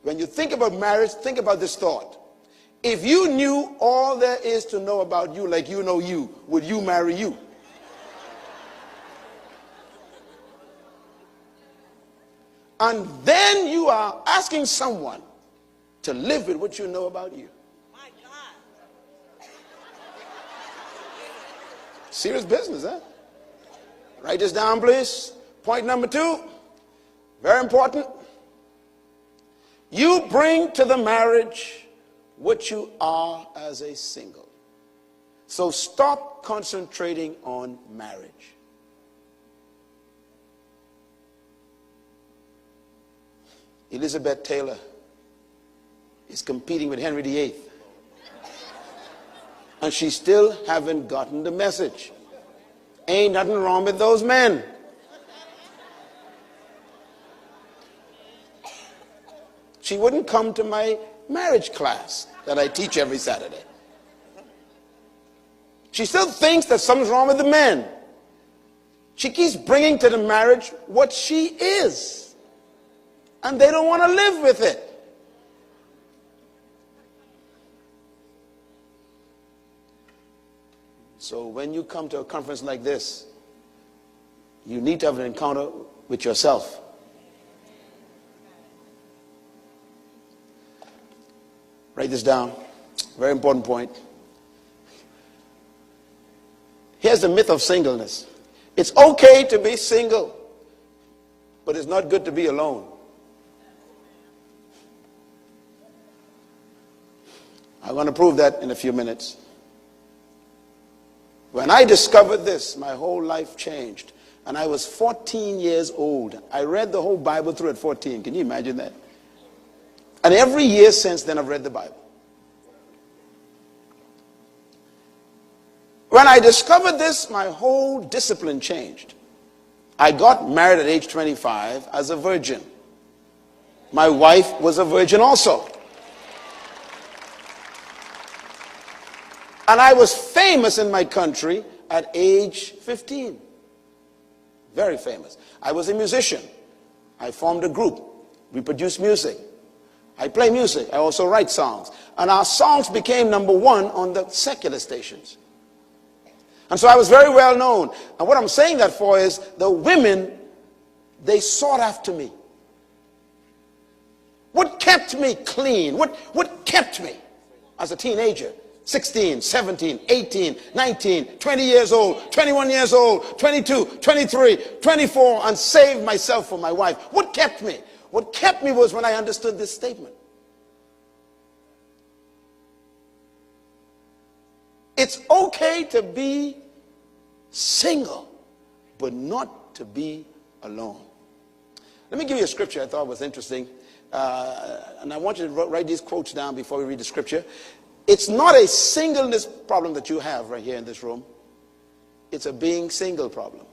When you think about marriage, think about this thought. If you knew all there is to know about you like you know you, would you marry you? And then you are asking someone to live with what you know about you. My God. Serious business, huh? Write this down, please. Point number 2, very important. You bring to the marriage what you are as a single. So stop concentrating on marriage. Elizabeth Taylor is competing with Henry VIII. And she still haven't gotten the message. Ain't nothing wrong with those men. She wouldn't come to my marriage class that I teach every Saturday. She still thinks that something's wrong with the men. She keeps bringing to the marriage what she is. And they don't want to live with it. So when you come to a conference like this, you need to have an encounter with yourself. Write this down. Very important point. Here's the myth of singleness. It's okay to be single, but it's not good to be alone. I'm going to prove that in a few minutes. When I discovered this, my whole life changed. And I was 14 years old. I read the whole Bible through at 14. Can you imagine that? And every year since then, I've read the Bible. When I discovered this, my whole discipline changed. I got married at age 25 as a virgin. My wife was a virgin also. And I was famous in my country at age 15. Very famous. I was a musician. I formed a group. We produced music. I play music. I also write songs. And our songs became #1 on the secular stations. And so I was very well known. And what I'm saying that for is the women, they sought after me. What kept me clean? What kept me as a teenager? 16, 17, 18, 19, 20 years old, 21 years old, 22, 23, 24, and saved myself for my wife. What kept me? What kept me was when I understood this statement. It's okay to be single, but not to be alone. Let me give you a scripture I thought was interesting. And I want you to write these quotes down before we read the scripture. It's not a singleness problem that you have right here in this room. It's a being single problem.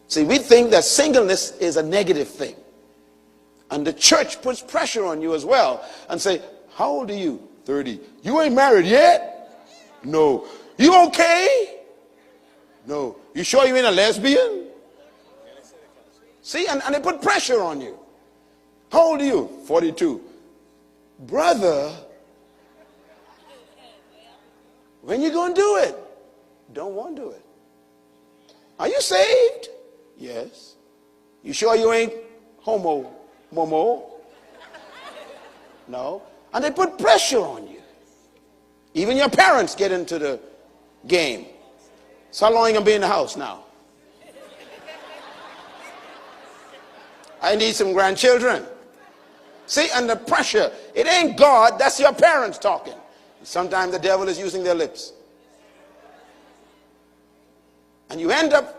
See, we think that singleness is a negative thing. And the church puts pressure on you as well and say, how old are you? 30. You ain't married yet? No. You okay? No. You sure you ain't a lesbian? See, and they put pressure on you. How old are you? 42. Brother, when you going to do it? Don't want to do it. Are you saved? Yes. You sure you ain't homo, momo? No. And they put pressure on you. Even your parents get into the game. So how long are you going to be in the house now? I need some grandchildren. See, and the pressure, it ain't God, that's your parents talking. Sometimes the devil is using their lips. And you end up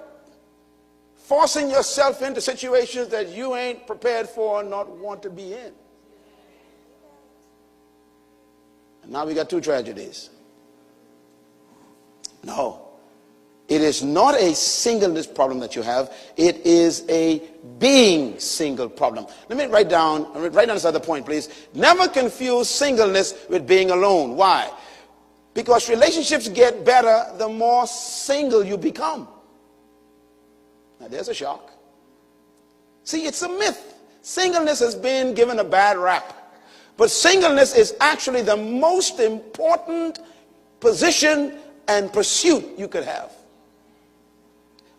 forcing yourself into situations that you ain't prepared for or not want to be in. And now we got 2 tragedies. No. It is not a singleness problem that you have. It is a being single problem. Let me write down this other point, please. Never confuse singleness with being alone. Why? Because relationships get better the more single you become. Now there's a shock. See, it's a myth Singleness has been given a bad rap. But singleness is actually the most important position and pursuit you could have.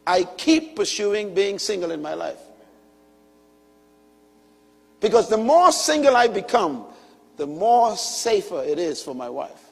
I keep pursuing being single in my life. Because the more single I become, the more safer it is for my wife.